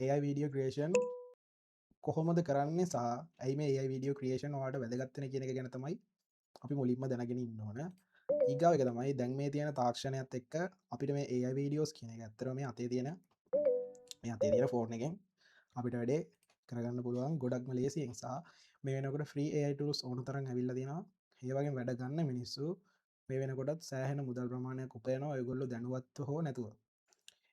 AI video creation කොහොමද කරන්නේ සහ ඇයි මේ AI වීඩියෝ ක්‍රියේෂන් වාට වැදගත්වන කියන එක ගැන තමයි අපි මුලින්ම දැනගෙන ඉන්න ඕන. ඊගාව එක තමයි දැන් මේ තියෙන තාක්ෂණයත් එක්ක අපිට මේ AI වීඩියෝස් කියන එක ඇත්තටම මේ අතේ තියෙන ෆෝන් එකෙන් අපිට වැඩේ කරගන්න පුළුවන් ගොඩක්ම ලේසි නිසා මේ වෙනකොට ෆ්‍රී AI tools ඕන තරම් ඇවිල්ලා තියෙනවා. ඒ වගේ වැඩ ගන්න මිනිස්සු මේ වෙනකොටත් සෑහෙන මුදල් ප්‍රමාණයක් උපයනවා ඔයගොල්ලෝ දැනුවත්ව හෝ නැතුව.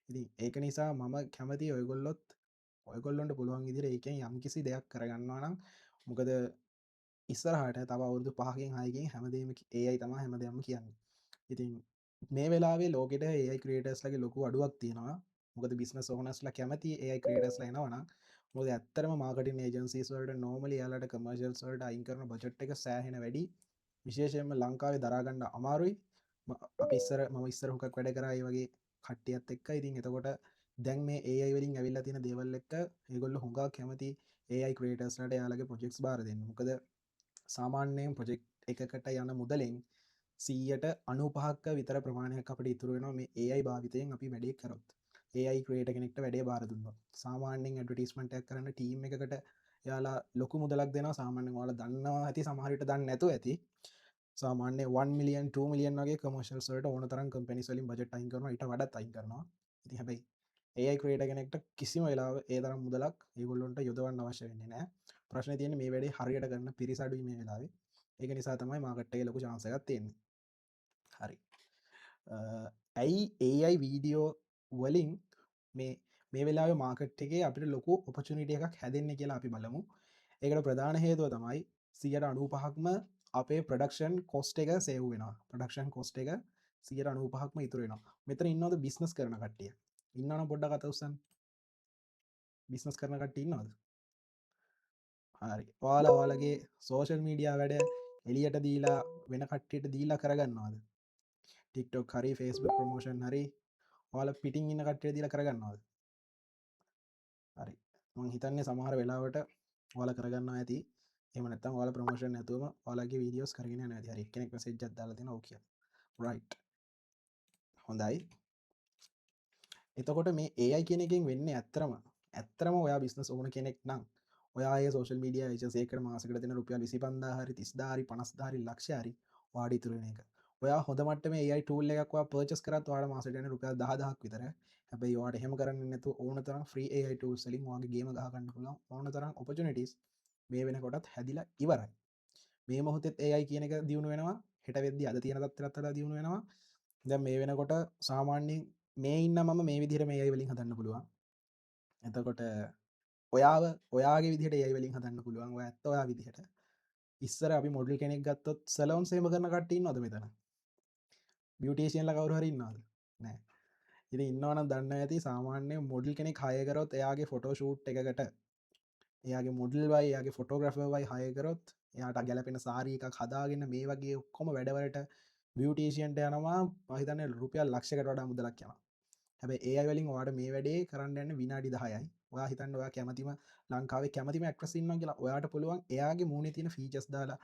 ඉතින් ඒක නිසා මම කැමති ඔයගොල්ලොන්ට පුළුවන් විදිහට ඒකෙන් යම්කිසි දෙයක් කරගන්නවා නම් මොකද ඉස්සරහට තව අවුරුදු 5කින් 6කින් හැමදේම AI තමයි හැමදේම කියන්නේ. ඉතින් මේ වෙලාවේ ලෝකෙට AI ක්‍රියේටර්ස්ලාගේ ලොකු අඩුවක් තියෙනවා. මොකද බිස්නස් ඕනර්ස්ලා කැමති AI ක්‍රියේටර්ස්ලා එනවා නම් මොකද ඇත්තටම මාකටිං ඒජන්සීස් වලට නෝමලි යාලට කමර්ෂියල්ස් වලට අයින් කරන බජට් එක සෑහෙන වැඩි. විශේෂයෙන්ම ලංකාවේ දරා ගන්න අමාරුයි. අපි මම ඉස්සර හුඟක් වැඩ කරා ඒ වගේ කට්ටියත් එක්ක. ඉතින් එතකොට දැන් මේ AI වලින් ඇවිල්ලා තියෙන දේවල් එක්ක ඒගොල්ලෝ හුඟක් කැමති AI ක්‍රියේටර්ස්ලාට යාලගේ ප්‍රොජෙක්ට්ස් බාර දෙන්න. මොකද සාමාන්‍යයෙන් ප්‍රොජෙක්් එකකට යන මුදලෙන් 95% විතර ප්‍රමාණයක් අපට ඉතුරු වෙනවා මේ AI භාවිතයෙන් අපි වැඩේ කරොත්. AI ක්‍රියේටර් කෙනෙක්ට වැඩේ බාර දුන්නොත්. සාමාන්‍යයෙන් ඇඩ්වර්ටයිස්මන්ට් එකක් කරන්න ටීම් එකකට යාලා ලොකු මුදලක් දෙනවා. සාමාන්‍යයෙන් ඔයාලා දන්නවා ඇති, සමහර විට දන්නේ නැතුව ඇති. සාමාන්‍ය 1 මිලියන් 2 මිලියන් වගේ කමර්ෂියල්ස් වලට ඕන තරම් කම්පැනිස් වලින් බජට් අයින් කරනවා. ඊට වඩාත් අයින් කරනවා. ඉතින් හැබැයි AI ක්‍රියේටර් කෙනෙක්ට කිසිම වෙලාවක ඒ තරම් මුදලක් ඒගොල්ලොන්ට යොදවන්න අවශ්‍ය වෙන්නේ නැහැ. ප්‍රශ්නේ තියෙන්නේ මේ වැඩේ හරියට කරන පිරිස අඩුයි මේ වෙලාවේ. ඒක නිසා තමයි මාකට් එකේ ලොකු chance එකක් තියෙන්නේ. හරි. ඇයි AI වීඩියෝ වලින් මේ වෙලාවේ මාකට් එකේ අපිට ලොකු ඔපචුනිටි එකක් හැදෙන්නේ කියලා අපි බලමු. ඒකට ප්‍රධාන හේතුව තමයි 95%ක්ම අපේ ප්‍රොඩක්ෂන් කොස්ට් එක සේව් වෙනවා. ප්‍රොඩක්ෂන් කොස්ට් එක 95%ක්ම ඉතුරු වෙනවා. මෙතන ඉන්නවද බිස්නස් කරන කට්ටිය? ඉන්නවනම් පොඩ්ඩක් අත උස්සන්න. බිස්නස් කරන කට්ටිය ඉන්නවද? හරි. ඔයාලගේ සෝෂල් මීඩියා වැඩ එලියට දීලා වෙන කට්ටියට දීලා කරගන්නවාද? TikTok හරි Facebook ප්‍රමෝෂන් හරි ඔයාලා පිටින් ඉන්න කට්ටියට දීලා කරගන්නවාද? හරි. මං හිතන්නේ සමහර වෙලාවට ඔයාලා කරගන්නවා ඇති. එහෙම නැත්නම් ඔයාලා ප්‍රමෝෂන් නැතුවම ඔයාලගේ වීඩියෝස් කරගෙන යනවා ඇති. හරි. එක්කෙනෙක් මෙසේජ් එකක් දාලා තියෙනවා ඔව් කියලා. right. හොඳයි. එතකොට මේ AI කියන එකෙන් වෙන්නේ ඇත්තරම ඔයා බිස්නස් ඕන කෙනෙක් නම් ඔයා ඒ සෝෂල් මීඩියා ඒජන්සි එකකට මාසෙකට දෙන රුපියල් 25000 හරි 30000 හරි 50000 හරි ලක්ෂය හරි ඔයාට ඉතුරු වෙන එක. ඔයා හොඳ මට්ටමේ AI ටූල් එකක් ඔයා පර්චේස් කරත් ඔයාට මාසෙට යන රුපියල් 10000ක් විතර. හැබැයි ඔයාට එහෙම කරන්නේ නැතුව ඕන තරම් ෆ්‍රී AI ටූල්ස් වලින් ඔයාගේ ගේම ගහ ගන්න පුළුවන් ඕන තරම් ඔපචුනිටිස් මේ වෙනකොටත් හැදිලා ඉවරයි. මේ මොහොතෙත් AI කියන එක දියුණු වෙනවා. හෙට වෙද්දී අද තියෙන තත්ත්වයට වඩා දියුණු වෙනවා. දැන් මේ වෙනකොට සාමාන්‍යයෙන් මේ ඉන්න මම මේ විදිහට මේ AI වලින් හදන්න පුළුවන්. එතකොට ඔයාගේ විදිහට AI වලින් හදන්න පුළුවන්. ඔය ඇත්ත ඔයා විදිහට. ඉස්සර අපි මොඩල් කෙනෙක් ගත්තොත් සැලොන් සේම කරන කට්ටිය ඉන්නවද මෙතන? බියුටිෂියන්ලා කවුරු හරි ඉන්නවද? නැහැ. ඉතින් ඉන්නවනම් දන්න ඇති සාමාන්‍ය මොඩල් කෙනෙක් හය කරොත් එයාගේ ෆොටෝ ෂූට් එකකට එයාගේ මොඩල් වයි එයාගේ ෆොටෝග්‍රැෆර් වයි හය කරොත් එයාට ගැලපෙන සාරි එකක් හදාගෙන මේ වගේ ඔක්කොම වැඩවලට බියුටිෂියන්ට යනවා මම හිතන්නේ රුපියල් ලක්ෂයකට වඩා මුදලක් යනවා. හැබැයි AI වලින් ඔයාට මේ වැඩේ කරන්න යන්නේ විනාඩි 10යි. ඔයා හිතන්න ඔයා කැමතිම ලංකාවේ කැමතිම ඇක්ට්‍රස් ඉන්නවා කියලා ඔයාට පුළුවන් එයාගේ මූණේ තියෙන ෆීචර්ස් දාලා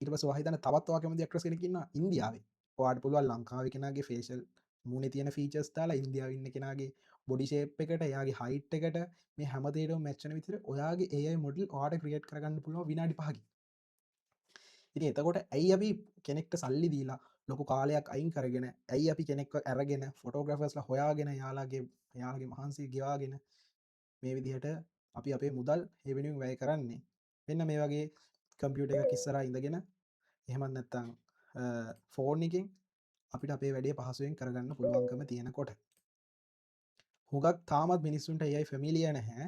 ඊට පස්සේ ඔයා හිතන්න තවත් ඔයා කැමති ඇක්ට්‍රස් කෙනෙක් ඉන්නවා ඉන්දියාවේ. ඔයාට පුළුවන් ලංකාවේ කෙනාගේ ෆේෂල් මූණේ තියෙන ෆීචර්ස් දාලා ඉන්දියාවේ ඉන්න කෙනාගේ බොඩි ෂේප් එකට එයාගේ හයිට් එකට මේ හැම දෙයකටම මැච් වෙන විදිහට ඔයාගේ AI මොඩල් ඔයාට ක්‍රියේට් කරගන්න පුළුවන් විනාඩි 5කින්. ඉතින් එතකොට ඇයි අපි කෙනෙක්ට සල්ලි දීලා ලොකු කාලයක් අයින් කරගෙන ඇයි අපි කෙනෙක්ව අරගෙන ෆොටෝග්‍රැෆර්ස්ලා හොයාගෙන යාළගේ මහන්සි ගෙවාගෙන මේ විදිහට අපි අපේ මුදල් ඒ වෙනුවෙන් වැය කරන්නේ මෙන්න මේ වගේ කම්පියුටර් එකක් ඉස්සරහා ඉඳගෙන එහෙමත් නැත්නම් ෆෝන් එකෙන් අපිට අපේ වැඩේ පහසුවෙන් කරගන්න පුළුවන්කම තියෙනකොට හුඟක් තාමත් මිනිස්සුන්ට AI ෆැමිලියර් නැහැ.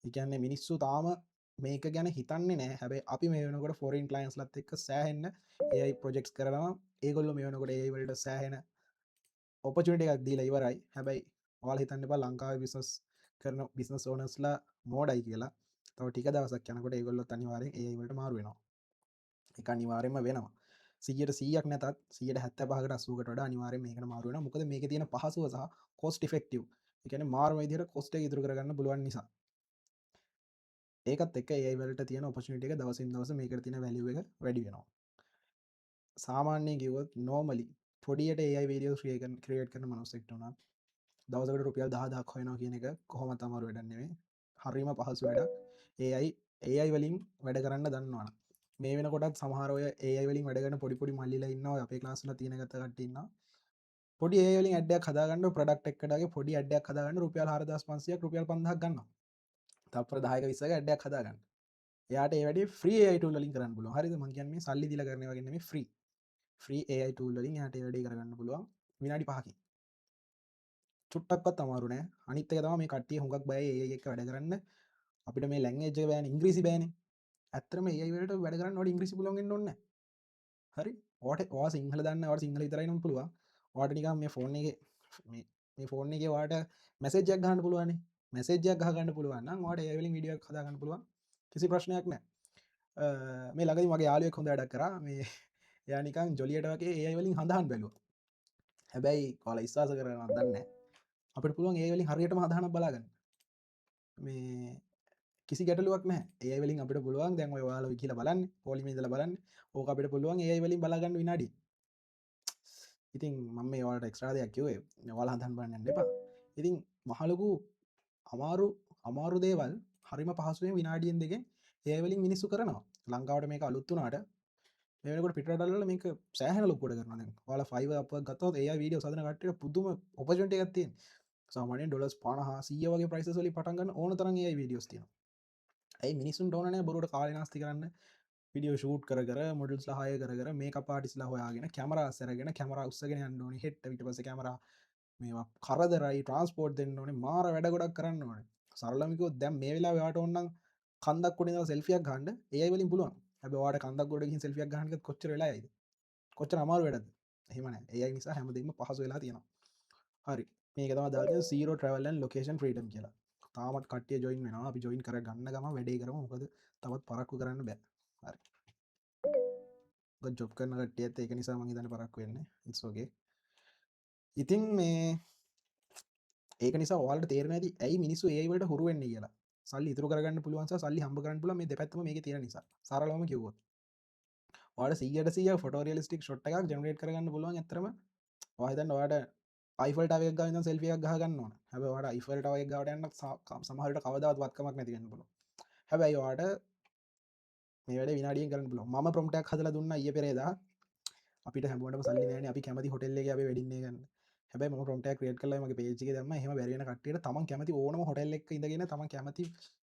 ඒ කියන්නේ මිනිස්සු තාම මේක ගැන හිතන්නේ නැහැ. හැබැයි අපි මේ වෙනකොට ෆොරින් ක්ලයන්ට්ස්ලත් එක්ක සෑහෙන්න AI ප්‍රොජෙක්ට්ස් කරනවා. ඒගොල්ලෝ මේ වෙනකොට AI වලට සෑහෙන ඔපචුනිටි එකක් දීලා ඉවරයි. හැබැයි ඔයාලා හිතන්න එපා ලංකාවේ කරන බිස්නස් ඕනර්ස්ලා මෝඩයි කියලා. තව ටික දවසක් යනකොට ඒගොල්ලොත් අනිවාර්යෙන් AI වලට මාරු වෙනවා. ඒක අනිවාර්යෙන්ම වෙනවා. 100%ක් නැතත් 75%කට 80කට වඩා අනිවාර්යෙන් මේකට මාරු වෙනවා. මොකද මේකේ තියෙන පහසුව සහ cost effective. ඒ කියන්නේ මාරුම විදිහට cost එක ඉතුරු කරගන්න පුළුවන් නිසා. ඒකත් එක්ක AI වලට තියෙන opportunity එක දවසින් දවස මේකට තියෙන value එක වැඩි වෙනවා. සාමාන්‍යයෙන් කිව්වොත් normally පොඩියට AI videos create කරන මිනිස්සෙක්ට උනත් දවසකට රුපියල් 10,000ක් හොයනවා කියන එක කොහොමත් අමාරු වැඩක් නෙමෙයි. හරිම පහසු වැඩක්. AI වලින් වැඩ කරන්න දන්නවනම්. මේ වෙනකොටත් සමහර අය AI වලින් වැඩ කරන පොඩි පොඩි මල්ලිලා ඉන්නවා. අපේ ක්ලාස් වල තියෙන ගත කට්ටිය ඉන්නවා. පොඩි AI වලින් ඇඩ් එකක් හදාගන්න ප්‍රොඩක්ට් එකකටගේ පොඩි ඇඩ් එකක් හදාගන්න රුපියල් 4,500ක් රුපියල් 5,000ක් ගන්නවා. තප්පර 10ක 20ක ඇඩ් එකක් හදාගන්න. එයාට ඒ වැඩේ ෆ්‍රී AI tool වලින් කරන්න පුළුවන්. හරිද? මම කියන්නේ සල්ලි දීලා කරන ඒවා නෙමෙයි ෆ්‍රී AI tool වලින් එයාට ඒ වැඩේ කරගන්න පුළුවන් විනාඩි 5කින්. චුට්ටක්වත් අමාරු නෑ. අනිත් එක තමයි මේ කට්ටිය හුඟක් බයයි AI එක වැඩ කරන්න. අපිට මේ ලැන්ග්වේජ් එක බෑනේ, ඉංග්‍රීසි බෑනේ. ඇත්තටම AI වලට වැඩ කරන්න ඔයාලට ඉංග්‍රීසි පුළුවන් වෙන්න ඕනේ නෑ. හරි? ඔයා සිංහල දන්න ඔයාට සිංහල විතරයි නම් පුළුවන්. ඔයාට නිකන් මේ ෆෝන් එකේ මේ ෆෝන් එකේ ඔයාට මැසේජ් එකක් ගහන්න පුළුවන්නේ. මැසේජ් එකක් ගහ ගන්න පුළුවන් නම් ඔයාට AI වලින් වීඩියෝ එකක් හදා ගන්න පුළුවන්. කිසි ප්‍රශ්නයක් නෑ. මේ ළඟදී මගේ යාළුවෙක් හොඳ වැඩක් කරා. මේ එයා නිකන් ජොලියට වගේ AI වලින් හඳහන් බැලුවා. හැබැයි ඔයාලා විශ්වාස කරනවද දන්නේ නෑ. අපිට පුළුවන් AI වලින් හරියටම හදාහනක් බලාගන්න. මේ කිසි ගැටලුවක් නැහැ. AI වලින් අපිට පුළුවන් දැන් ඔය ඔයාලා කියලා බලන්න, පොලිමේ ඉඳලා බලන්න. ඕක අපිට පුළුවන් AI වලින් බලාගන්න විනාඩි. ඉතින් මම මේ ඔයාලට එක්ස්ට්‍රා දෙයක් කිව්වේ. ඔයාලා හදන්න බලන්න යන්න එපා. ඉතින් මහලොකු අමාරු දේවල් හරිම පහසුවෙන් විනාඩියෙන් දෙකෙන් AI වලින් මිනිස්සු කරනවා. ලංකාවට මේක අලුත් වුණාට මේ වෙනකොට පිටරටවල මේක සෑහෙන ලොකුවට කරනවා දැන්. ඔයාලා Fiverr අප්වර්ක් ගත්තොත් AI වීඩියෝ සදන කට්ටියට පුදුම ඔපචුනිටි එකක් තියෙනවා. සාමාන්‍යයෙන් ඩොලර්ස් 50 100 වගේ ප්‍රයිසස් වලින් පටන් ගන්න ඕන තරම් AI වීඩියෝස් තියෙනවා. ඇයි මිනිසුන් ඕන නෑ බොරුවට කාලේ නාස්ති කරන්න විඩියෝ ෂූට් කර මොඩල්ස්ලා හය කර මේක පාටිස්ලා හොයාගෙන කැමරා අස්සරගෙන කැමරා උස්සගෙන යන්න ඕනේ හෙට ඊට පස්සේ කැමරා මේවා කරදරයි ට්‍රාන්ස්පෝර්ට් දෙන්න ඕනේ මාර වැඩ ගොඩක් කරන්න ඕනේ සරලව කිව්වොත් දැන් මේ වෙලාවේ ඔයාට ඕන නම් කන්දක් උඩ ඉඳලා සෙල්ෆියක් ගන්න AI වලින් පුළුවන් හැබැයි ඔයාට කන්දක් උඩ ගිහින් සෙල්ෆියක් ගන්න එකත් කොච්චර වෙලා යයිද කොච්චර අමාරු වැඩද එහෙම නෑ AI නිසා හැමදේම පහසු වෙලා තියෙනවා හරි මේක තමයි දාගෙන zero travel and location freedom කියලා තාමත් කට්ටිය ජොයින් වෙනවා අපි ජොයින් කර ගන්න ගම වැඩේ කරමු මොකද තවත් පරක්කු කරන්න බෑ හරි ජොබ් කරන කට්ටියත් ඒක නිසා මං හිතන්නේ පරක්කු වෙන්නේ ඉට්ස් ඕකේ ඉතින් මේ ඒක නිසා ඔයාලට තේරෙන්නේ නැති ඇයි මිනිස්සු AI වලට හුරු වෙන්නේ කියලා සල්ලි ඉතුරු කරගන්න පුළුවන් සහ සල්ලි හම්බ කරන්න පුළුවන් මේ දෙපැත්තම මේකේ තියෙන නිසා සරලවම කිව්වොත් ඔයාලට 100ට 100 ෆොටෝ රියලිස්ටික් ෂොට් එකක් ජෙනරේට් කරගන්න පුළුවන් ඇත්තටම ඔයා හිතන්න ඔයාට iPhone ටවර් එකක් ගාව ඉඳන් සෙල්ෆි එකක් ගහ ගන්න ඕන හැබැයි ඔයාට iPhone ටවර් එකක් ගාවට යන්න සමහරවිට කවදාවත් වත්කමක් නැති වෙන්න පුළුවන් හැබැයි ඔයාට මේ වැඩේ විනාඩියෙන් කරන්න පුළුවන් මම ප්‍රොම්ප්ට් එකක් හදලා දුන්නා ඊයේ පෙරේදා අපිට හැමෝටම සල්ලි නෑනේ අපි කැමති හොටෙල් එකේ අපි වෙඩින් එක ගන්න හැබැයි මම ප්‍රොම්ප්ට් එකක් ක්‍රියේට් කරලා මගේ පේජ් එකේ දැම්මා එහෙම බැරි වෙන කට්ටියට තමන් කැමති ඕනම හොටෙල් එකක ඉඳගෙන තමන් කැමති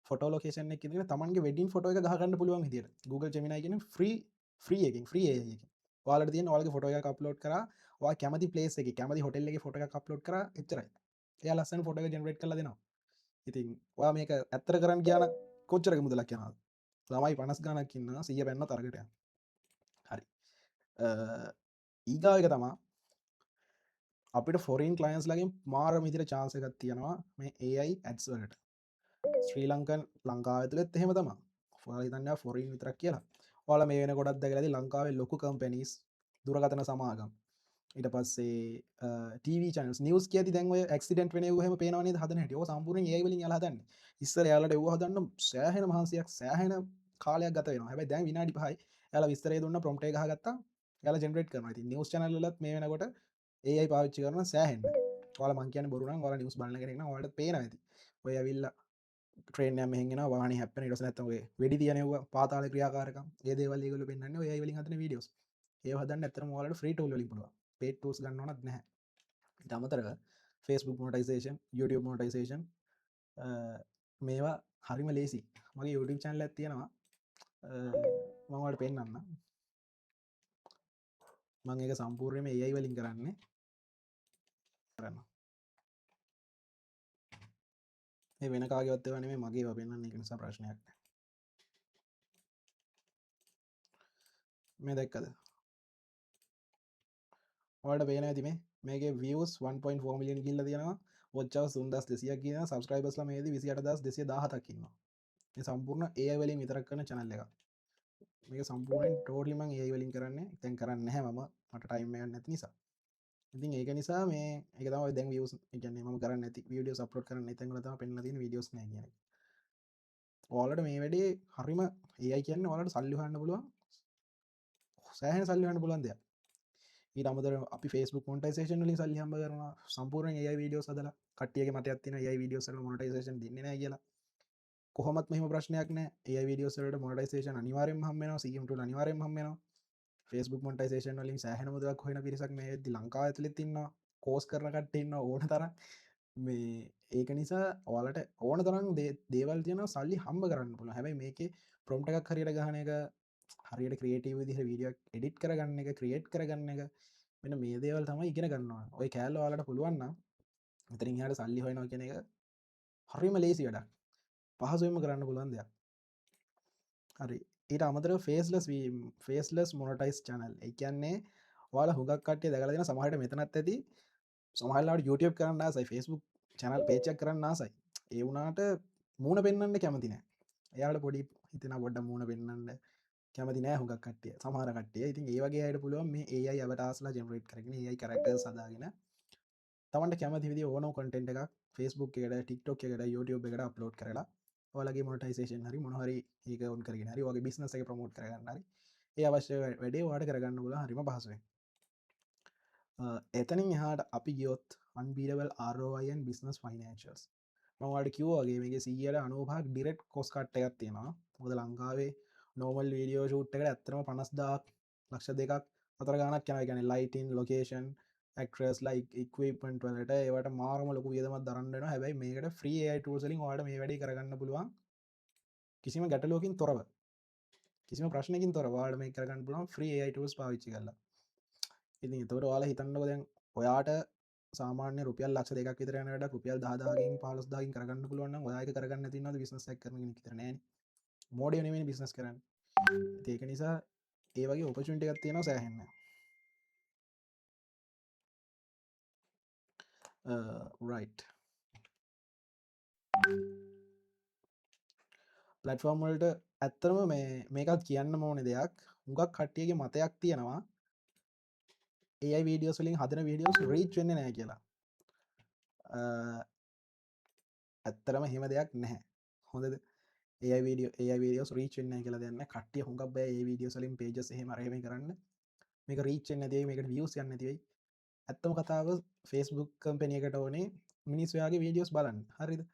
ෆොටෝ ලොකේෂන් එකක ඉඳගෙන තමන්ගේ වෙඩින් ෆොටෝ එක ගහ ගන්න පුළුවන් විදියට Google Gemini කියන ෆ්‍රී එකකින් ෆ්‍රී AI එකකින් ඔයාලට තියෙන ඔයාලගේ ෆොටෝ එකක් අප්ලෝඩ් කරා ඔයා කැමති ප්ලේස් එකේ කැමති හොටෙල් එකේ ෆොටෝ එකක් අප්ලෝඩ් කරා එච්චරයි එයා ලස්සන ෆොටෝ එක ජෙනරේට් කරලා දෙනවා ඉතින් ඔයා මේක ඇත්තට කරන්න ගියා නම් කොච්චරක මුදලක් යනවද ළමයි 50 ගණක් ඉන්නවා 100 බැන්න තරකට යනවා හරි ඊගාව එක තමා අපිට ෆොරින් කලයින්ස් ලගින් මාර විදිහට chance එකක් තියෙනවා මේ AI ads වලට ශ්‍රී ලංකන් ලංකාව ඇතුළෙත් එහෙම තමයි ඔයාලා හිතන්නේ ෆොරින් විතරක් කියලා ඔයාලා මේ වෙනකොටත් දැකලා ඇති ලංකාවේ ලොකු කම්පැනිස් දුරකථන සමාගම් ඊට පස්සේ TV channels news කියති දැන් ඔය accident වෙන ඒවා එහෙම පේනවා නේද හදන හැටි. ඔය සම්පූර්ණයෙන් AI වලින් යාලා හදන්නේ. ඉස්සර යාලට ඒව හදන්න සෑහෙන මහන්සියක් සෑහෙන කාලයක් ගත වෙනවා. හැබැයි දැන් විනාඩි 5යි යාලා විස්තරය දුන්න prompt එක ගහගත්තා. යාලා ජෙනරේට් කරනවා. ඉතින් news channel වලත් මේ වෙනකොට AI පාවිච්චි කරනවා සෑහෙන්න. ඔයාලා මං කියන්නේ බොරු නම් ඔයාලා news බලන කෙනෙක් නම් ඔයාලට පේනවා ඇති. ඔය ඇවිල්ලා ට්‍රේන් එකක් මෙහෙන් එනවා වාහනේ හැප්පෙන ඊට පස්සේ නැත්තම් ඔය වෙඩි තියනෙව්වා පාතාල ක්‍රියාකාරකම්. ඒ දේවල් ඒගොල්ලෝ පෙන්නන්නේ ඔය AI වලින් හදන වීඩියෝස්. ඒව හදන්න ඇත්තටම ඔයාලට free tool වලින් පුළුවන්. paid tools ගන්න ඕනත් නැහැ. ඊට අමතරව Facebook monetization YouTube monetization මේවා හරිම ලේසි මගේ YouTube channel එකක් තියෙනවා මම ඔයාලට පෙන්නන්නම් මම ඒක සම්පූර්ණයෙන්ම AI වලින් කරන්නේ කරන්න මේ වෙන කාගේවත් ඒවා නෙමෙයි මගේ ඒවා පෙන්නන්න ඒක නිසා ප්‍රශ්නයක් නැහැ මේ දැක්කද ඔයාලට පේනවා ඇති මේකේ views 1.4 million ගිහිල්ලා තියෙනවා watch hours 3200ක් කියනවා subscribersලා මේදී 28217ක් ඉන්නවා මේ සම්පූර්ණ AI වලින් විතරක් කරන channel එකක් මේක සම්පූර්ණයෙන් ටෝටලි මං AI වලින් කරන්නේ දැන් කරන්නේ නැහැ මම මට ටයිම් එකක් නැති නිසා ඉතින් ඒක නිසා මේ ඒක තමයි දැන් views කියන්නේ මම කරන්නේ නැති වීඩියෝස් අප්ලෝඩ් කරන්නේ නැති තැන් වල තමයි පෙන්නලා තියෙන වීඩියෝස් නැහැ කියන එක. ඔයාලට මේ වැඩේ හරිම AI කියන්නේ ඔයාලට සල්ලි හොයන්න පුළුවන් සෑහෙන සල්ලි හොයන්න පුළුවන් දෙයක්. ඊට අමතරව අපි Facebook මොනිටයිසේෂන් වලින් සල්ලි හම්බ කරනවා සම්පූර්ණයෙන් AI වීඩියෝස් හදලා කට්ටියගේ මතයක් තියෙනවා AI වීඩියෝස් වල මොනිටයිසේෂන් දෙන්නේ නැහැ කියලා කොහොමත් මෙහෙම ප්‍රශ්නයක් නැහැ AI වීඩියෝස් වලට මොනිටයිසේෂන් අනිවාර්යෙන්ම හම්බ වෙනවා CM tool අනිවාර්යෙන්ම හම්බ වෙනවා Facebook මොනිටයිසේෂන් වලින් සෑහෙන මුදලක් හොයන පිරිසක් මේ වෙද්දි ලංකාව ඇතුළෙත් ඉන්නවා කෝස් කරන කට්ටිය ඉන්නවා ඕන තරම් මේ ඒක නිසා ඔයාලට ඕන තරම් දේවල් තියෙනවා සල්ලි හම්බ කරන්න පුළුවන් හැබැයි මේකේ ප්‍රොම්ප්ට් එකක් හරියට ගහන එක හරියට ක්‍රියේටිව් විදිහට වීඩියෝ එඩිට් කරගන්න එක ක්‍රියේට් කරගන්න එක මෙන්න මේ දේවල් තමයි ඉගෙන ගන්නවා ඔය කෑල්ල ඔයාලට පුළුවන් නම් මෙතනින් එහාට සල්ලි හොයනවා කියන එක හරිම ලේසි වැඩක් පහසුවෙන්ම කරන්න පුළුවන් දෙයක් හරි ඊට අමතර ෆේස්ලස් මොනටයිස් චනල් එකන්නේ වාල හුගක් කටේ දැකලෙන සමහට මෙතනත් ඇති සමහල්ලාට YouTube කරන්න ආසයි ෆස්බුක් චැනල් පේචක් කරන්න ආසයි ඒ වුනාට මූුණ පෙන්න්න කැමතින එයාට පොඩි හිතන ගොඩ මූුණ පෙන්න්න කැමති නෑ හුගක් කටිය සමහර කටිය ඉතින් ඒවගේ අයට පුළුවන් මේ ඒයි අවටස්ලා ජෙනරේට් කරගෙන ඒයි කරක්ට සදාගෙන තමන්ට කැමති විදි ඕන කොටෙන්ට් එකක් ෆස්බුක් එකට ටික්ටොක් එකට YouTube එකට අප්ලෝඩ් කරලා ඔලගේ මොටයිසේෂන් හරි මොහරි ඒක ඔන් කරගෙන හරි වගේ බිස්නස එක ප්‍රමෝට් කරගන්නරි ඒ අවශ්‍ය වැඩේ වාට කරගන්න ල හරිම පහසුවෙන් එතනින් එහාට අපි ගියොත් අන්බීඩවල් ආරෝයන් බිස්නස් ෆයිනන්ශල්ස් මවාට කිව්වාගේ මේක සීයට අනුභාක් ඩිරෙට් කොස් කට්ට එකක් තියෙනවා මොද ලංකාවේ නෝමල් වීඩියෝ ෂූට් එකට ඇත්තරම 50,000 ලක්ෂ දෙකක් අතර ගානක් යන ගැන ලයිටන් ලොකේෂන් ක්ට්‍රස් ලයි ඉක්වපන්ට වලට ඒවට මාරම ලොකු වියදමත් දරන්නන හැබයි මේකට ්‍රී ටසලින් වාට මේ වැඩි කරගන්න පුළුවන් කිසිම ගැටලෝකින් තොරව කිසිම ප්‍රශ්නකින් තොර වාඩ මේ කරගන්න පුළුවන් ්‍රී ටස් පාවිච්චි කරලා ඉතින් තොට වාලා හිතන්නක දැන් ඔයාට සාමාන රුපියල් ලක්ෂ දෙක් විතරනට රුපියල් දාදාගින් පලස්දාගින් කරගන්න පුළුවන් ඔයාක කරගන්න තින්න විශනස කරන කරන මෝඩ නෙමනි බිස්නස් කරන්න ඒක නිසා ඒ වගේ ඔපචුන්ට එකක් තියෙන සෑහෙන්න රයිට් පලටෆෝර්ම් වලට ඇත්තරම මේකත් කියන්න ඕන දෙයක් හුඟක් කට්ටියගේ මතයක් තියෙනවා ඒ වීඩියෝ සලින් හදන වීඩියෝස් රීච් වෙන්න නෑ කියලා ඇත්තරම හෙම දෙයක් නැහැ හොඳද ඒ වීඩියෝ රීචෙන්න්න කියලා දෙන්න කටිය හොඟක් බෑ ඒ වීඩියෝ සලින් පේජ හෙම රහම කරන්න මේක රීච්චෙන් ඇතිේ මේකට වියස් යන්න තිවයි ඇත්තම කතාව ෆෙස්බුක් කම්පනියකට ඕනේ මිනිස්යාගේ වීඩියෝස් බලන්න හරිද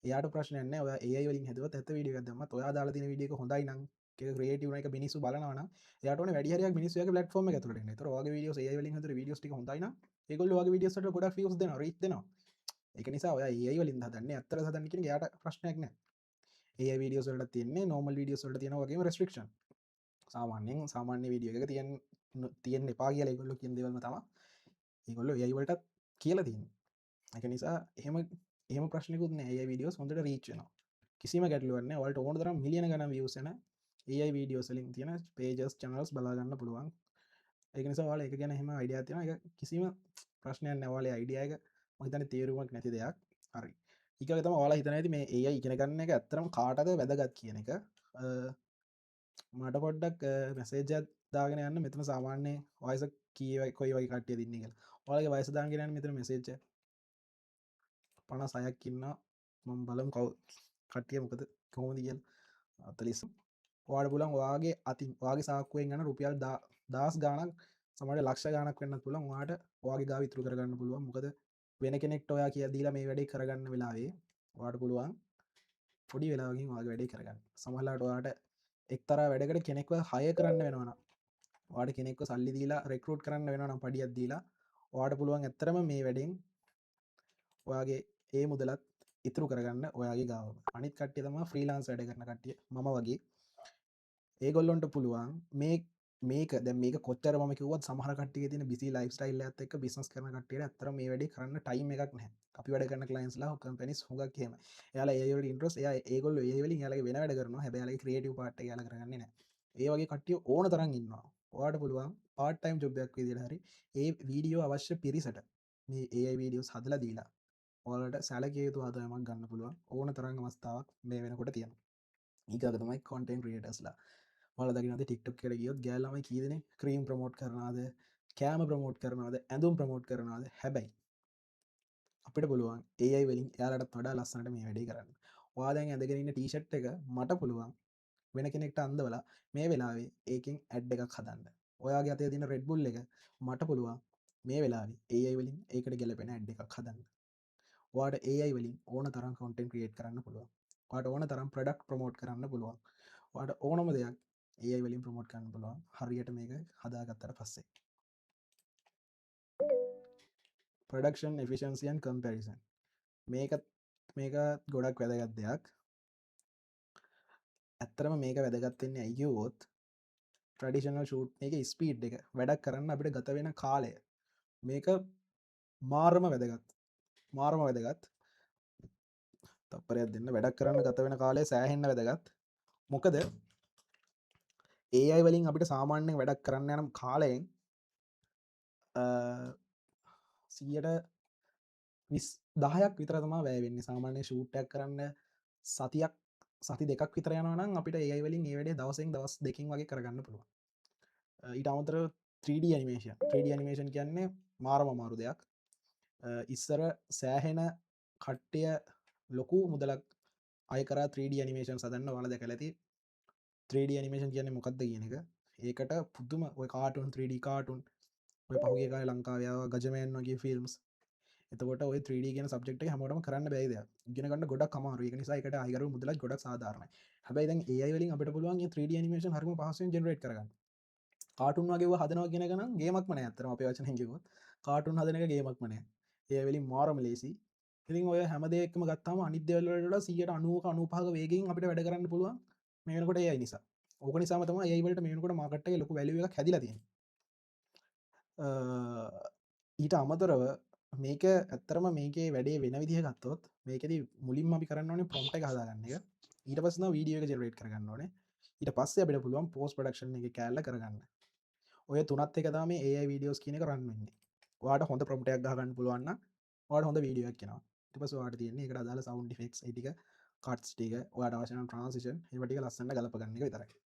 යාට ප්‍රශ්නයන්න ඔය ඒ වලින් හදව ඇත වීඩිය දම ඔයා දාලතින වීඩියක හොඳයි නම් ක්‍රේටව එක මිනිසු බලන යට වැඩිය මිනිස් ලටෆෝම තුර ගේ වීඩියෝ ඒ වලින් හද වීඩියෝස් හොඳයින ඒගොල්ල වගේ වීඩියෝස්ට ගොඩ ියස් දෙන රිත්නවා එක නිසා ඔය ඒ වලින් හදන්න අත්තර සදන්න යාට ප්‍රශ්නයක්න ඒ වීඩියෝසල්ට තියන්නේ නොමල් වීඩියෝසල්ට තියෙන වගේ රස්ට්‍රක්ෂන් සාමාන්‍යෙන් සාමාන්‍ය වීඩියෝ එක තියෙන් එපා කියලා ගොල්ල කිය දෙවල්ම තම ඒගොල්ල ඒයිවලටත් කියලා තියන්න එක නිසා එහම ප්‍රශ්නකුත් ඒ වීඩියෝ හොඳට රීච්චනවා කිසිම ගැටලුවන්න වලට ඕන තරම් මිලියන ගන වියසන ඒ වීඩියෝ සලින් තියෙන පේජස් චනල්ස් බලාගන්න පුළුවන් ඒක නිසා වාල එක ගැන හෙම අයිඩියා තියෙන එක කිසිම ප්‍රශ්නයක් නැවාලේ අයිඩියයක මහිතන තේරුවක් නැති දෙයක් හරි එකතම වාලා හිතන ඇති මේ ඒ ඉගෙන ගන්න එක ඇත්තරම් කාටද වැදගත් කියන එක මට පොඩ්ඩක් මැසේජත් දාගෙන යන්න මෙතන සාමාන්‍යය වයස කියවයි කොයි වයි කටය දින්නේ ඔයාගේ වයසදාගෙනන්න මෙතන මෙසේච්ච 56ක් ඉන්න මම බලම් කව් කට්ටිය මොකද කොහොමද කියල් අතලිස් වාඩ පුලන් වාගේ අතින් වගේ සාක්කුවෙන් ගන්න රුපියල් දස් ගානක් සමට ලක්ෂ ගානක් වන්න පුළන් වාට වගේ ගා විතරු කරගන්න පුළුවන් මොකද වෙන කෙනෙක්ට ඔයා කිය දීලා මේ වැඩේ කරගන්න වෙලාවේ වාට පුළුවන් පොඩි වෙලාගින් වගේ වැඩේ කරගන්න සමහලාට වාට එක්තර වැඩකට කෙනෙක්ව හය කරන්න වෙනවන වාට කෙනෙක්ව සල්ලි දීලා රෙකරෝට් කරන්න වෙනනම් පඩියත් දීලා වාට පුළුවන් ඇත්තරම මේ වැඩෙන් ඔයාගේ ඒ මුදලත් ඉතුරු කරගන්න ඔයාගේ ගාව අනිත් කට්ටිය තම ෆ්‍රීලාන්ස් වැඩ කරන කට්ටිය ම වගේ ඒගොල්ලොන්ට පුළුවන් මේක ද මේ කොච්චර මකුවත් සමහරට තින බිසි ලයිස්ටයිල් ඇතක බිස්නස් කරන කටියට අතර මේ වැඩි කරන්න ටයිම් එකක් නෑ අපි වැඩ කරන කලයින්ස්ලා කම්පනිස් හොගක් කියම යාලා ඒ ඉන්ට්‍රස් ඒගොල්ල ඒවලින් යාලගේ වෙන වැඩ කරන හැබැලි ක්‍රේටව පාට යාල කරන්න ඒවගේ කටිය ඕන තරන් ඉන්නවා වාට පුළුවන් පාටයිම් ජොබ්යක් විදිර හරි ඒ වීඩියෝ අවශ්‍ය පිරිසට මේ ඒ වීඩියෝස් හදල දීලා ඔලට සැලකේතු ආදායමක් ගන්න පුළුවන් ඕන තරංග මස්ථාවක් මේ වෙනකොට තියෙන ඒකතමයි කොන්ටෙන් ක්‍රියටස්ලා වලදකිනද ටික්ටක් කර ගියොත් ගෑල්ලම කීදන ක්‍රීම් ප්‍රමෝට් කරනාද කෑම ප්‍රමෝට් කරනාද ඇඳුම් ප්‍රමෝට් කරනාද හැබැයි අපිට පුළුවන් ඒයි වලින් යාලට වඩා ලස්සනට මේ වැඩේ කරන්න වාදැන් ඇදගෙනන්න ටීෂට් එක මට පුළුවන් වෙන කෙනෙක්ට අන්දවලා මේ වෙලාවේ ඒකින් ඇඩ් එකක් හදන්න ඔයාගේ අතේ තින රෙඩ්බුල් එක මට පුළුවන් මේ වෙලාවේ AI වලින් ඒකට ගැලපෙන ඇඩ් එකක් හදන්න. වාට AI වලින් ඕන තරම් කොන්ටෙන්ට් ක්‍රියේට් කරන්න පුළුවන්. වාට ඕන තරම් ප්‍රොඩක්ට් ප්‍රමෝට් කරන්න පුළුවන්. වාට ඕනම දෙයක් AI වලින් ප්‍රමෝට් කරන්න පුළුවන්. හරියට මේක හදාගත්තට පස්සේ. ප්‍රොඩක්ෂන් එෆිෂන්සියන් කම්පැරිසන් මේකත් මේක ගොඩක් වැදගත් දෙයක්. ඇත්තරම මේක වැදගත්වෙන්නේ අයිකිවෝත් ට්‍රඩිෂනල් ෂූට් එක ස්පීඩ් එක වැඩක් කරන්න අපිට ගත වෙන කාලය මේක මාර්ම වැදගත් තපරයක් දෙන්න වැඩක් කරන්න ගත වෙන කාලය සෑහෙන්න වැදගත්. මොකද ඒයි වලින් අපිට සාමාන්‍යයෙන් වැඩක් කරන්න යනම් කාලයෙන් සියට දහයක් විතරතමා වැෑවෙන්නේ සාමාන්‍ය ෂූට්ටක් කරන්න සතියක් සති දෙක් විතරයනනම් අපිට ඒයි වලින් ඒ වැඩේ දවසෙන් දවස් දෙකින් වගේ කරගන්න පුළුව. ඊට අමතර 3D නිමේෂන් 3D නිමේෂන් කියන්නේ මාරම මාරු දෙයක්. ඉස්සර සෑහෙන කට්ටය ලොකු මුදලක් අයකර 3D නිමේෂන් සදන්න වල දැක ඇති 3D නිමේෂන් කියන්නේ මොකක්ද කියන එක ඒකට පුදුම ඔය කාටුන් 3D කාටුන් ඔය පහුගේකාය ලංකාවයාව ගජමයන් වගේ ෆිල්ම්ස් එතකොට ඔය 3D කියන සබ්ෙක්ට හමටම කරන්න බැයිද ගෙනගන්න ගොඩක් කමාරු එක නිසාකට අයකරු මුදලක් ගොඩක් සාධාරන හැබයි ඒ වලින් අපට පුළුවන් 3D නිමේෂන් හරම පහසෙන් ජනරේට් කරගන්න කාටුන් වගේ හදනව ගෙනගන ගේමක් මන ඇතර අප වචන කිවොත් කාටුන් හදනක ගේමක් මනය ඒවලින් මාරම ලේසි ඉතින් ඔය හැමදේක්ම ගත්තම අනිදවලට සියට අනුවක අනුපාක වේගෙන් අපිට වැඩ කරන්න පුළුවන් මේකට ඒ නිසා ඕක නිසාමතම ඒවලට මේකට මාකට ලොක වැලිුව හැදිලති ඊට අමතරව මේක ඇත්තරම මේකේ වැඩේ වෙන විදිහ ගත්තොත් මේකෙද මුලින් අපි කරන්න ඕනේ ප්‍රොම්ට හදාගන්න එක ඊට පස්සන වීඩියෝ ජෙනරේට් කරගන්න ඕනේ ඊට පස්සේ අපිට පුළුවන් පෝස් ප්‍රඩක්ෂන් එක කෑල්ල කරගන්න ඔය තුනත් එක දාම ඒ වීඩියෝස් කියන කරන්නන්නේ වාට හොඳ ප්‍රම්ටයක් ගහගන්න පුළුවන්න වාට හොඳ වීඩියක් කියෙන ටිපස වාට තියන්නේ එකට අදාල සවන්් ෆෙක්ස් ටික කට්ටික වාට අවශන ට්‍රන්සිෂන් ඒවටික ලස්සන්න ගලපගන්න විතරයි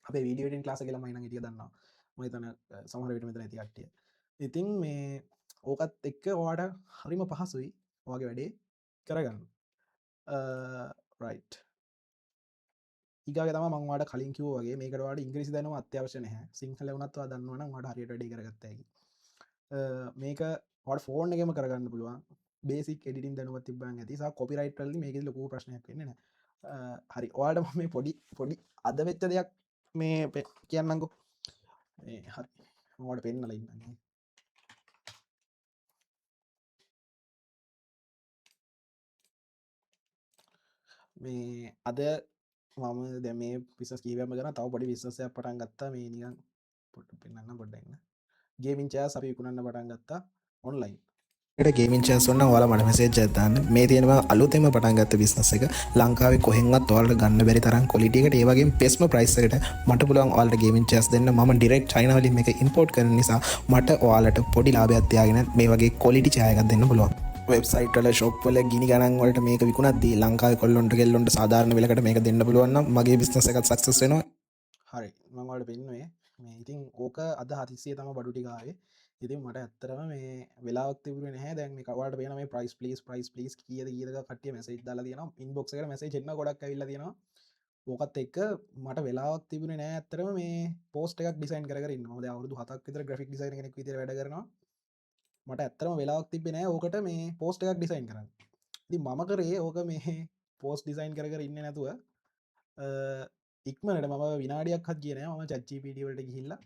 අප වීඩියෝටෙන් ලාස කියලා මයින ටිය දන්නවා මතන සමහර විට මෙතන ඇති කට්ටිය ඉතින් මේ ඕකත් එක්ක වාට හරිම පහසුයි වගේ වැඩේ කරගන්න රයි් ඒග තම මංවාට කලින් කිව වගේ මේකටවාට ඉංග්‍රිසි දනව අත්‍යවශනය සිංහල වනත්වා දන්නවන වට හරියට ඩි කරගත්තයි මේක වට ෆෝර්න් එකම කරගන්න පුළුවන් බේසික් එඩිටින් දැනුවත් තිබන් ඇතිසා කොපිරයිට්ල මේක ලොකු ප්‍රශ්නයක් වෙන්න හරි ඔයාට මේ පොඩි අද වෙච්ච දෙයක් මේ කියන්නකු හරි මට පෙන්නල ඉන්නන්නේ මේ අද මම දැ මේ පිස කීවම කන තව පොඩි විශසයක් පටන් ගත්තා මේ නිකන් පොට පෙන්න්න පොඩ්ඩන්න ගේමින් චා අපි විකුණන්න පටන් ගත්තා ඔන්ලයින් ගේමින් චාසන්න වාල මට මෙසේ ජතන්න මේ තියෙනවා අලුතෙම පටන්ගත්ත බිස්නස එක ලංකාව කොහෙන්වත් ඔල්ට ගන්න බැරි තරම් කොලිටිකට ඒවගේ පෙස්ම ප්‍රයිස්කට මට පුලන් ඔල්ට ගේමින් චස් දෙන්න ම ඩිරෙක් චයිනවලින් එක ඉම්පෝට් කරන නිසා මට ඔයාලට පොඩි ලාභයක්ත්යාගෙන මේ වගේ කොලිටි චායකක් දෙන්න පුළුවන් වෙබ්සයිටල ශොප්වල ගිනි ගනන්වලට මේක විකුණත්දී ලංකාව කොල්ලොන්ට කෙල්ලොන්ට සාධාරණ වෙලකට මේක දෙන්න පුළුවන්න මගේ බිස්නස එකත් සක්සෙනවා හරි මංවලට පෙන්වේ මේ ඉතින් ඕක අද හතිසිය තම බඩුටිකාවේ ඉතින් මට ඇත්තරම මේ වෙලාක්තිවර හැ දැන් කවට පේන මේ ප්‍රයිස් පලිස් කිය ඒක කටිය මැසේ් දාල තියන ඉන්බොක්ස එක මැසේ ෙන්න ගොඩක් ඇල්ල තියෙනවා ඕකත් එක්ක මට වෙලාක් තිබුණ නෑ ඇත්තරම මේ පෝස්ට එකක් ඩිසයින් කරන්න හොද අවුදු හතක් විතර ග්‍රික් ඩිසයින් කෙනෙක් විතර වැඩ කරනවා මට ඇත්තරම වෙලාක් තිබෙන ඕකට මේ පෝස්ට එකක් ඩිසයින් කරන්න ති මම කරේ ඕක මේ පෝස් ඩිසයින් කර ඉන්න නැතුව ඉක්මට ම විනාඩියක් හත් කියන ම චච්චිපිටිවලට ගිහිල්ලා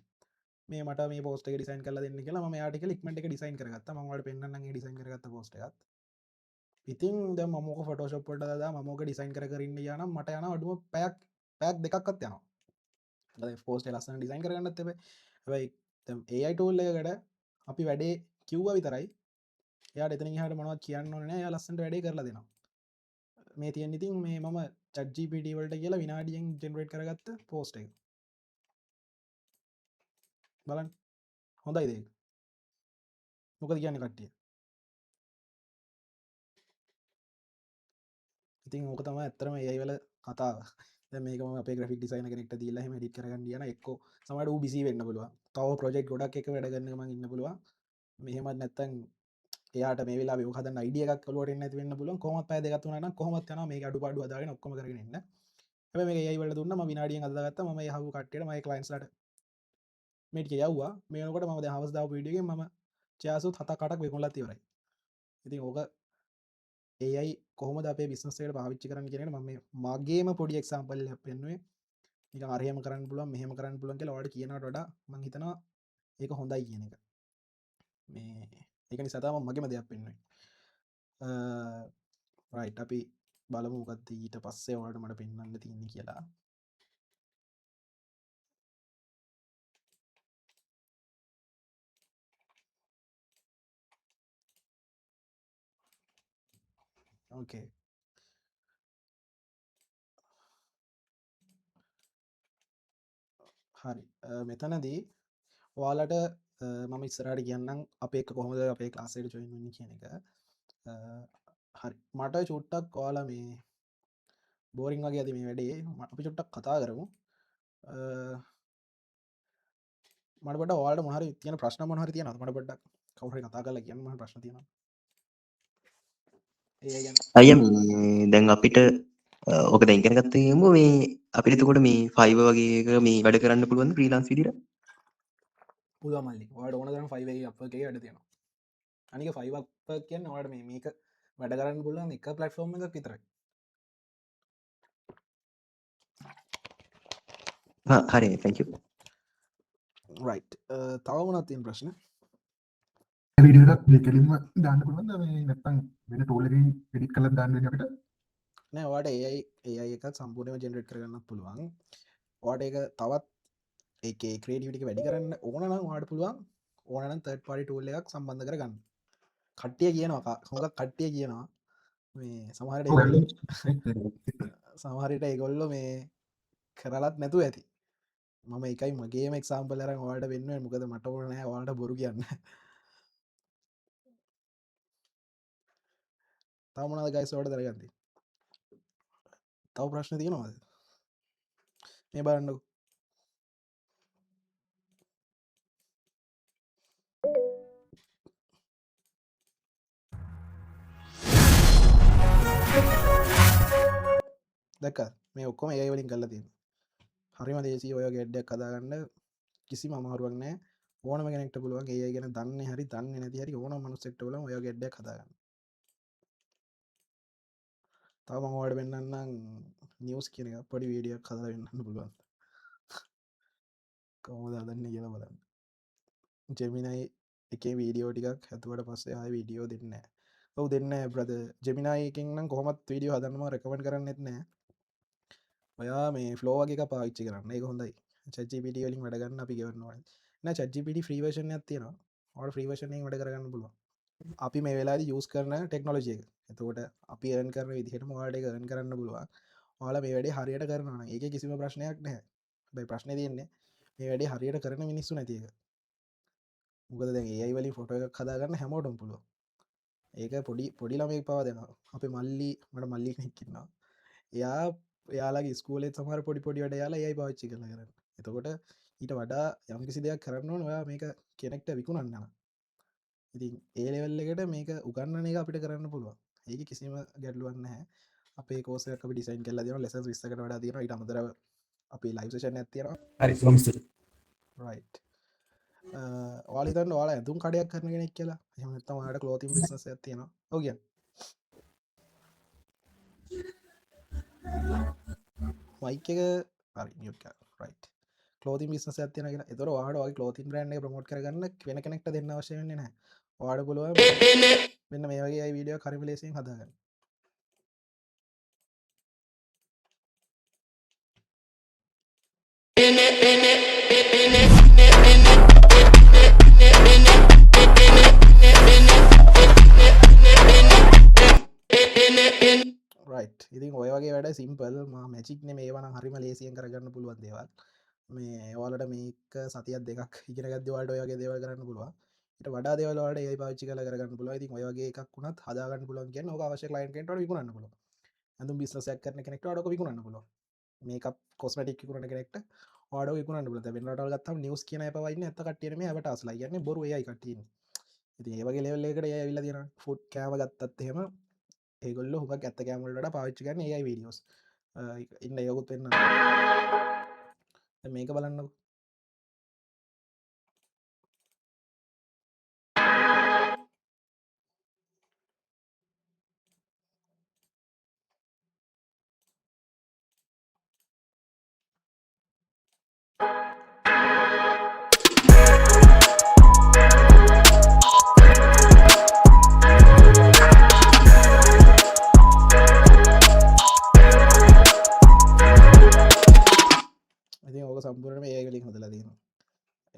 මේ මට මේ පෝස්ට ඩිසයින් කල දෙන්න කියලා ම යාටික ලික්මට එක ඩිසයින් කරගත්ත මට පෙන්න්න ඩිසයින් කරගත්ත පෝස්ට එකත් ඉතින් ද මක ෆොටෝශප්පට ද මෝක ඩිසයින් කරන්න යන මට යන අඩුව පැක් දෙකක්ත් යනවා පෝස්ට ලස්සන ඩිසයින් කරගන්න තිබ හැයි ඒයිටෝල්ලකට අපි වැඩේ කිව්ව විතරයි යා එතන හට මනවත් කියන්න නෑ ය ලස්සට වැඩේ කරලා දෙනවා මේ තියන් ඉතින් මේ මම චජිපිටවලට කියලා විනාඩියෙන් ජෙනරේට් කරගත්ත පෝස්ට එක බලන් හොඳයි දේ මොකද කියන්න කට්ටිය ඉතින් ඕක තම ඇත්තරම ඒයිවල කතාව මේකම අප ග්‍රික් ඩිසයින කෙනෙක්ට දීලා මඩි කරගන්න ියන එක්ක සමට බිසි වෙන්න පුළුව තව ප්‍රජෙක්් ගොඩක් එක වැඩගන්නම ඉන්න පුළුව මෙහෙමත් නැත්තන් එයාට මේ ලා හද අයිඩියක් කලුවට නැති වන්න පුල කොමත් පැදගත්වන කොමත් යන මේ අඩු පාඩු අදාගෙන ඔක්කම කරන්න හැම මේ ඒයිවල දුන්න විනාඩිය අදගත්ත ම හු කට්ට මයි ලයින්ස්ලට මේට යව්වා මේනකොට ම හවස්දාව පිඩිය ම චයාසු හතා කටක් වෙකුල්ලා තිවරයි ඉතින් ඕක ඒයි කොහම අපේ බිස්නසට පාවිච්චි කරන කියෙන ම මගේම පොඩි එක්සාම්පල් පෙන්වේ නික අරයම කරන්න පුලුව මෙහම කරන්න පුලන්ක ලවට කියනට ොඩ මහිතනවා ඒක හොඳයි කියන එක මේ ඒකනි සතාම මගේම දෙයක් පෙන්වේ රයිට් අපි බලමුගත් ඊට පස්සේ වාට මට පෙන්න්න තියන්නේ කියලා ඕකේ හරි මෙතනදී ඔයාලට මම ඉස්සරට කියන්නම් අපේ කොහොමද අපේ ක්ලාසේට චොයින්න කියන එක හරි මට චුට්ටක් කොයාල මේ බෝරිං වගේ ඇති මේ වැඩේ අපි චුට්ටක් කතා කරමු මට වාට මහර තියන ප්‍රශ්න මහර තියන මට පට කවර කතා කල කියන්න ප්‍රශ්න තියෙන අය දැන් අපිට ඕක දැන් කරගත්තේම මේ අපිට එතකොට මේ ෆයිව වගේ මේ වැඩ කරන්න පුළුවන් ෆ්‍රීලාන්ස් විදිහට පුදමල්ලි වාට ඕනදරම් ෆයිව අපගේ අඩ තියෙනවා අනික ෆයිවක් කියන්න වාට මේක වැඩ කරන්න පුලන් එක පලටෆෝර්ම් එක විතරයි හරි thank you රයි් තවමනත් තින් ප්‍රශ්න විඩියට දෙකලින්ම දාන්න පුළුවන් මේ නැත්තම් වෙන ටෝලකින් එඩිට් කළා දාන්න වෙන අපිට නෑ වාට ඒ එකත් සම්පූර්ණයම ජෙනරේට් කරගන්න පුළුවන් වාට එක තවත් ඒක ක්‍රේටිවිටි වැඩි කරන්න ඕනනම් වාට පුළුවන් ඕනනම් තර්ඩ් පඩි ටූල් එකක් සම්බන්ධ කරගන්න කට්ටිය කියනවා හොඟ කට්ටිය කියනවා මේ සමහරට සමහරට ඒගොල්ල මේ කරලත් නැතු ඇති මම එකයි මගේ එක්සාම්පලර වාට වෙන්න මොකද මට ඕනෑ වාට බොරු කියන්න තමනද ගයිස්වට දරගන්ති තව ප්‍රශ්න තියෙනවාද මේ බලන්නු දැක මේ ඔක්කොම ඒ වලින් කල්ලා තියෙන හරිම දේසි ඔය ගෙඩ්ඩක් කදාගන්න කිසි මමාරුවක්නෑ ඕනම කෙනෙක්ට පුළුවන් ඒ ගැන දන්න හරි දන්න නැති හරි ඕන මනුස්සෙක්ට වල ඔය ගෙඩ්ඩක් කදාගන්න තව මවාට වෙන්නන්නම් නිියස් කියන පොඩි වීඩියක් කදා වෙන්නන්න පුළුවන් කවම දන්න කියලා බලන්න ජෙමිනයි එක වීඩියෝ ටිකක් හැතුවට පස්සේ ආය වීඩියෝ දෙන්න ඔව දෙන්න බ්‍රද ජෙමිනයිකින්නම් කොහොමත් වීඩියෝ හදන්නම රැකමට කරන්න එත්නෑ ඔයා මේ ෆලෝවගේ පාච්චි කරන්න එක හොඳයි චජිපිට වලින් වැඩගන්න අපි ගවන්නවා න චජිපිට ්‍රීවර්ෂණ ඇතියෙන ඔඩ ්‍රීවර්ෂණය වැඩ කරන්න පුළුව අපි මේ වෙලා යස් කරන ටෙක්නෝලජය එතකොට අපි එන් කරන විදිහට මවාට ගන් කරන්න පුළුවන් ඔයාල මේ වැඩේ හරියට කරනවා ඒක කිසිම ප්‍රශ්නයක් නෑ බයි ප්‍රශ්න තියන්නේ මේ වැඩේ හරියට කරන මිනිස්සු නැතික මොකද දැ ඒයි වලින් ෆොට එකක් කදාගන්න හැමෝටම් පුළුව ඒක පොඩි ළමෙක් පවා දෙනවා අපේ මල්ලි මට මල්ලි කෙනෙක්කින්නවා එයා යාලා ස්කූලේ සමහර පොඩි පොඩිට යාලා යයි පාච්චි කල කරන්න එතකොට ඊට වඩා යම් කිසි දෙයක් කරන්න ඔයා මේක කෙනෙක්ට විකුණන්නවා ඉතින් ඒලෙවල්ලකට මේක උගන්න එක අපිට කරන්න පුළුවන් ඒක කිසිම ගැඩලුවන්න හැ අපේ කෝසක ඩිසයින් කල ද ලෙස විස්සකට වඩා තියෙන ඉට අමතර අපි ලයිසේෂන් ඇතියෙන වාලිතන්න වාලා ඇතුම් කඩයක් කරන කෙනෙක් කියලා එමතමට කලෝතින් විිසස ඇතියෙන ඕග මයික එක රයි ලෝති මිස්ස ඇතින එතර වාඩ ලෝතින් බ්‍රන්ඩ් ප්‍රමෝට් කරගන්න වෙන කෙනෙක්ට දෙන්න වශයෙන් න වාඩ පුළුව මෙන්න මේ වගේ වීඩියෝ කරිම ලේසින් හදාගන්න ඉතින් ඔයගේ වැඩ සිම්පල් මැචික්න මේවන හරිම ලේසියෙන් කරගන්න පුළුවන් දේවල් මේ ඒවාලට මේක සතියක් දෙකක් ඉගෙනගත්දවාට ඔයගේ දේව කරන්න පුළුවන් ට වඩා දෙවලට ඒ පාචි කල කරගන්න පුල ති ඔයගේ එකක් වුණත් හදාගන්න පුලන් කිය නො අවශ්‍ය ලයින්ට විකුණන්න පුල ඇඳ බිස්නසයක් කරන කෙනෙක්ට අඩක විකුණන්න පුල මේක කොස්මටික් කරන කෙනෙක්ට ඩ විකුණන්න පුල වෙන්නට ගත්තම් නිවස් කියන පවයින්න ඇත කටේම ට අස්ලා ගන්න බොරු යයි කටින් ඉති ඒවගේ ලෙවල්ලකට ඇවිල්ල තියෙන ෆුට් කෑම ගත්තත් එහෙම ඒගොල්ල හුක ඇත්ත කෑමලට පාච්චිකන්න ඒයි වීඩියෝස් ඉන්න යොකුත් වෙන්න මේක බලන්න සම්පූර්ණයෙන්ම AI වලින් හදලා තියෙනවා.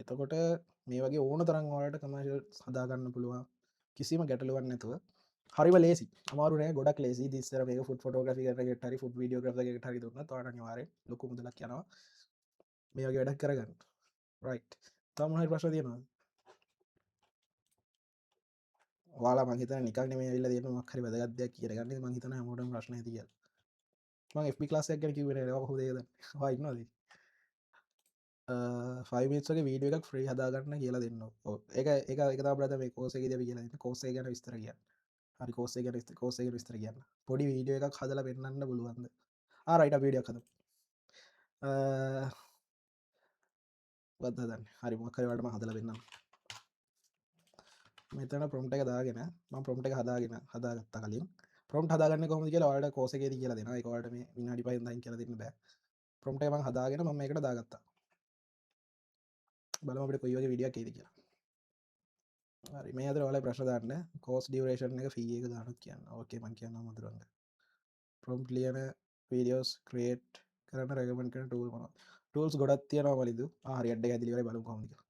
එතකොට මේ වගේ ඕන තරම් ඔයාලට කමර්ෂියල් හදාගන්න පුළුවන් කිසිම ගැටලුවක් නැතුව. හරිම ලේසි. අමාරු නෑ, ගොඩක් ලේසි. ඉතින් මේක ෆුඩ් ෆොටෝග්‍රැෆි කරනකට හරි ෆුඩ් වීඩියෝග්‍රැෆර් එකකට හරි දුන්නත් ඔයාලට අනිවාර්යෙන් ලොකු මුදලක් යනවා මේ වගේ වැඩක් කරගන්න. රයිට්. තව මොන හරි ප්‍රශ්න තියෙනවද? ඔයාලා මං හිතන්නේ නිකන් නෙමෙයි ඇවිල්ලා තියෙන්නේ, මොකක් හරි වැදගත් දෙයක් කියලා ගන්න. මං හිතන්නේ හැමෝටම ප්‍රශ්න ඇති කියලා. මං FB ක්ලාස් එකක් ගැන කිව්වේ නෑ. ඔයා කොහොමද ඒක දන්නේ? ඔයා ඉන්නවද? 5 minutes වගේ වීඩියෝ එකක් ෆ්‍රී හදාගන්න කියලා දෙන්න. ඔව්. ඒක තමයි බ්‍රදර් මේ කෝස් එකේදී අපි කියලා දෙන්නේ. කෝස් එක ගැන විස්තර කියන්න. හරි, කෝස් එක ගැන විස්තර කියන්න. පොඩි වීඩියෝ එකක් හදලා පෙන්නන්න පුළුවන්ද? රයිට්, අපි වීඩියෝ එකක් හදමු. මොකක්ද හදන්නේ? හරි, මොකක් හරි වලට මම හදලා පෙන්නන්නම්. මෙතන ප්‍රොම්ප්ට් එක දාගෙන මම ප්‍රොම්ප්ට් එක හදාගත්තා කලින්. ප්‍රොම්ප්ට් හදාගන්නේ කොහොමද කියලා ඔයාලට කෝස් එකේදී කියලා දෙනවා. ඒක ඔයාලට මේ විනාඩි 5න් 10න් කියලා දෙන්න බෑ. ප්‍රොම්ප්ට් එක මම හදාගෙන මම මේකට දාගත්තා. බලමු අපිට කොයි වගේ වීඩියෝ එකක් එයිද කියලා. හරි, මේ අතර ඔයාලා ප්‍රශ්න දාන්න. කෝස් ඩියුරේෂන් එක ෆී එක දාන්නත් කියන්න. ඕකේ, මම කියන්නම් මధుරංග. ප්‍රොම්ප්ට් ලියන වීඩියෝස් ක්‍රියේට් කරන්න රෙකමන්ඩ් කරන ටූල් මොනවද? ටූල්ස් ගොඩක් තියෙනවා මලිදු. හරි, ඇඩ් එක ඇදලි ඉවරයි, බලමු කොහොමද කියලා.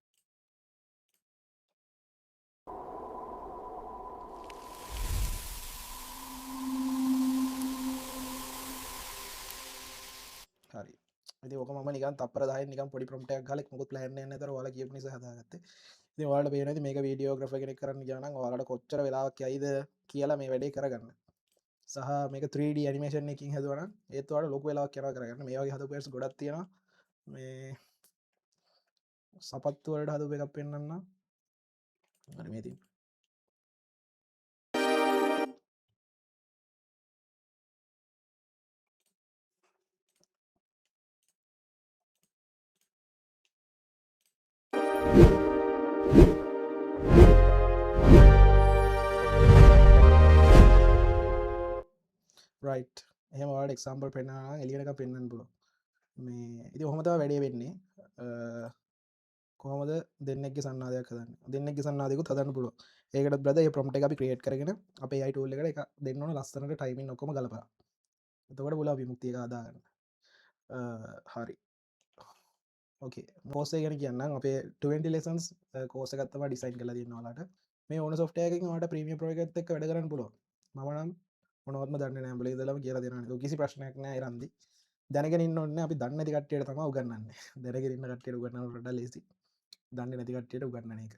හරි. ඉතින් ඕක මම නිකන් තප්පර 10න් නිකන් පොඩි ප්‍රොම්ප්ට් එකක් ගහලා මොකුත් ප්ලෑන් එකක් නැතර ඔයාලා කියපු නිසා හදාගත්තේ. ඉතින් ඔයාලට පේනවා ඉතින් මේක වීඩියෝග්‍රැෆර් කෙනෙක් කරන්න ගියා නම් ඔයාලට කොච්චර වෙලාවක් යයිද කියලා මේ වැඩේ කරගන්න. සහ මේක 3D ඇනිමේෂන් එකකින් හදුවා නම් ඒත් ඔයාලට ලොකු වෙලාවක් යනවා කරගන්න. මේ වගේ හදපු ඇස් ගොඩක් තියෙනවා. මේ සපත්තු වලට හදපු එකක් පෙන්නන්න. හරි, මේ තියෙනවා. රයිට්. එහෙම ඔයාලට එක්සැම්පල් පෙන්නනවා නම් එළියට එකක් පෙන්වන්න පුළුවන්. මේ ඉතින් ඔහොම තමයි වැඩේ වෙන්නේ. කොහොමද දෙන්නෙක්ගේ සන්නාදයක් හදන්නේ? දෙන්නෙක්ගේ සන්නාදයකුත් හදන්න පුළුවන්. ඒකට බ්‍රදර් මේ ප්‍රොම්ප්ට් එක අපි ක්‍රියේට් කරගෙන අපේ AI tool එකට එක දෙන්න ඕන ලස්සනට ටයිමින් ඔක්කොම ගලපලා. එතකොට පුළුවන් විමුක්තිය එක හදාගන්න. හරි. ඕකේ. කෝස් එක ගැන කියන්නම්. අපේ 20 lessons කෝස් එකක් තමයි ඩිසයින් කරලා තියෙනවා ඔයාලට. මේ ඕන software එකකින් ඔයාලට ප්‍රීමියම් ප්‍රෝ එකත් එක්ක වැඩ කරන්න පුළුවන්. මම නම් මොනවත්ම දන්නේ නැහැ. උඹලා ඉඳලාම කියලා දෙනවා නේද? කිසි ප්‍රශ්නයක් නැහැ ඉරන්දි. දැනගෙන ඉන්න ඕනේ. අපි දන්නේ නැති කට්ටියට තමයි උගන්වන්නේ. දැනගෙන ඉන්න කට්ටියට උගන්වන්න වඩා ලේසි. දන්නේ නැති කට්ටියට උගන්වන එක.